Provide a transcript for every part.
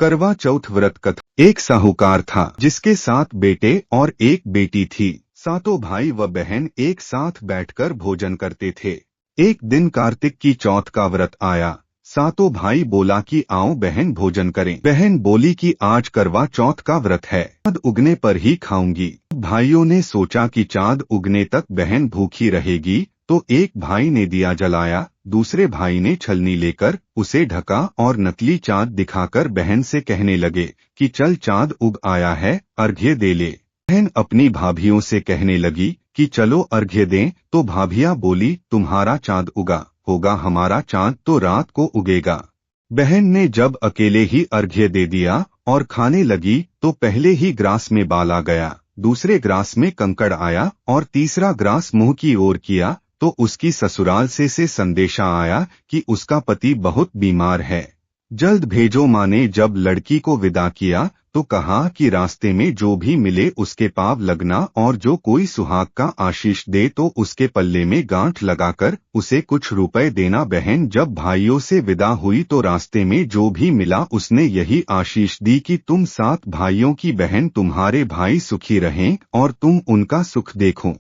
करवा चौथ व्रत कथा। एक साहूकार था जिसके 7 बेटे और एक बेटी थी। सातों भाई व बहन एक साथ बैठकर भोजन करते थे। एक दिन कार्तिक की चौथ का व्रत आया। सातों भाई बोला कि आओ बहन भोजन करें। बहन बोली कि आज करवा चौथ का व्रत है, चाँद उगने पर ही खाऊंगी। भाइयों ने सोचा कि चाँद उगने तक बहन भूखी रहेगी, तो एक भाई ने दिया जलाया, दूसरे भाई ने छलनी लेकर उसे ढका और नकली चाँद दिखाकर बहन से कहने लगे कि चल चाँद उग आया है, अर्घ्य दे ले। बहन अपनी भाभियों से कहने लगी कि चलो अर्घ्य दें, तो भाभियां बोली तुम्हारा चाँद उगा होगा, हमारा चाँद तो रात को उगेगा। बहन ने जब अकेले ही अर्घ्य दे दिया और खाने लगी तो पहले ही ग्रास में बाल आ गया, दूसरे ग्रास में कंकड़ आया और तीसरा ग्रास मुंह की ओर किया तो उसकी ससुराल से संदेशा आया कि उसका पति बहुत बीमार है, जल्द भेजो। माँ ने जब लड़की को विदा किया तो कहा कि रास्ते में जो भी मिले उसके पाव लगना और जो कोई सुहाग का आशीष दे तो उसके पल्ले में गांठ लगाकर उसे कुछ रुपए देना। बहन जब भाइयों से विदा हुई तो रास्ते में जो भी मिला उसने यही आशीष दी कि तुम 7 भाइयों की बहन, तुम्हारे भाई सुखी रहें और तुम उनका सुख देखो।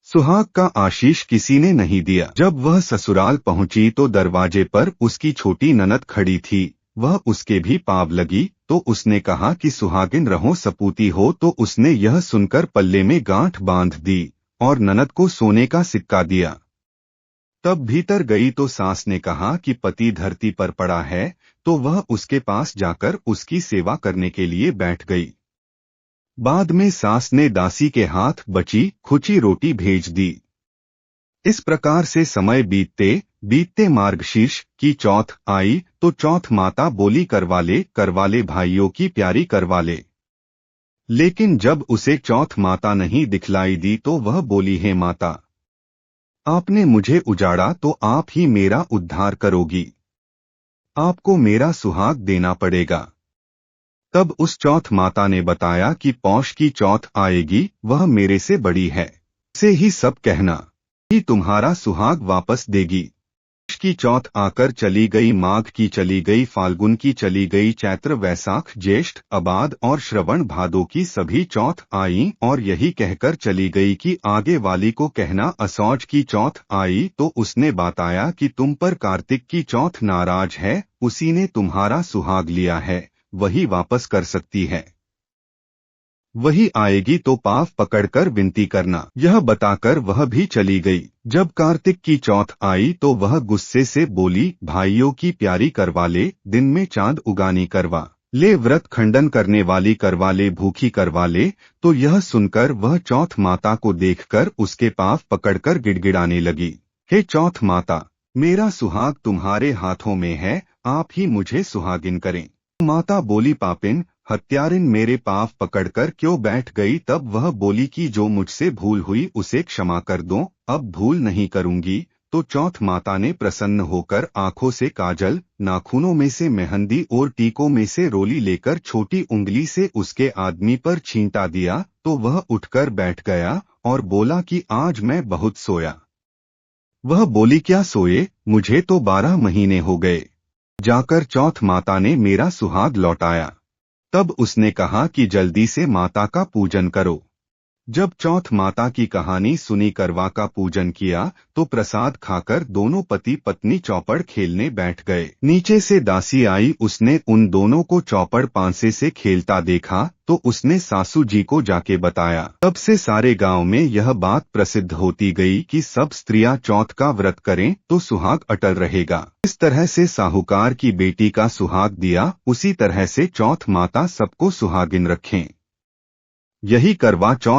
सुहाग का आशीष किसी ने नहीं दिया। जब वह ससुराल पहुंची तो दरवाजे पर उसकी छोटी ननद खड़ी थी। वह उसके भी पाव लगी तो उसने कहा कि सुहागिन रहो सपूती हो, तो उसने यह सुनकर पल्ले में गांठ बांध दी और ननद को सोने का सिक्का दिया। तब भीतर गई तो सास ने कहा कि पति धरती पर पड़ा है, तो वह उसके पास जाकर उसकी सेवा करने के लिए बैठ गई। बाद में सास ने दासी के हाथ बची खुची रोटी भेज दी। इस प्रकार से समय बीतते बीतते मार्गशीर्ष की चौथ आई तो चौथ माता बोली करवाले भाइयों की प्यारी करवाले। लेकिन जब उसे चौथ माता नहीं दिखलाई दी तो वह बोली, हे माता, आपने मुझे उजाड़ा तो आप ही मेरा उद्धार करोगी, आपको मेरा सुहाग देना पड़ेगा। तब उस चौथ माता ने बताया कि पौष की चौथ आएगी, वह मेरे से बड़ी है, से ही सब कहना कि तुम्हारा सुहाग वापस देगी। पौष की चौथ आकर चली गई, माघ की चली गई, फाल्गुन की चली गई, चैत्र वैशाख ज्येष्ठ अबाद और श्रवण भादो की सभी चौथ आईं और यही कहकर चली गई कि आगे वाली को कहना। असौज की चौथ आई तो उसने बताया कि तुम पर कार्तिक की चौथ नाराज है, उसी ने तुम्हारा सुहाग लिया है, वही वापस कर सकती है, वही आएगी तो पाव पकड़कर विनती करना। यह बताकर वह भी चली गई। जब कार्तिक की चौथ आई तो वह गुस्से से बोली, भाइयों की प्यारी करवाले, दिन में चांद उगानी करवा ले, व्रत खंडन करने वाली करवाले, भूखी करवाले। तो यह सुनकर वह चौथ माता को देखकर उसके पाव पकड़कर गिड़गिड़ाने लगी, हे चौथ माता, मेरा सुहाग तुम्हारे हाथों में है, आप ही मुझे सुहागिन करें। माता बोली, पापिन हत्यारिन, मेरे पाव पकड़कर क्यों बैठ गई? तब वह बोली कि जो मुझसे भूल हुई उसे क्षमा कर दो, अब भूल नहीं करूंगी। तो चौथ माता ने प्रसन्न होकर आंखों से काजल, नाखूनों में से मेहंदी और टीकों में से रोली लेकर छोटी उंगली से उसके आदमी पर छींटा दिया तो वह उठकर बैठ गया और बोला कि आज मैं बहुत सोया। वह बोली, क्या सोए? मुझे तो 12 महीने हो गए, जाकर चौथ माता ने मेरा सुहाग लौटाया। तब उसने कहा कि जल्दी से माता का पूजन करो। जब चौथ माता की कहानी सुनी, करवा का पूजन किया तो प्रसाद खाकर दोनों पति पत्नी चौपड़ खेलने बैठ गए। नीचे से दासी आई, उसने उन दोनों को चौपड़ पांसे से खेलता देखा तो उसने सासू जी को जाके बताया। तब से सारे गांव में यह बात प्रसिद्ध होती गई कि सब स्त्रियां चौथ का व्रत करें तो सुहाग अटल रहेगा। इस तरह से साहूकार की बेटी का सुहाग दिया, उसी तरह से चौथ माता सबको सुहागिन रखें। यही करवा चौथ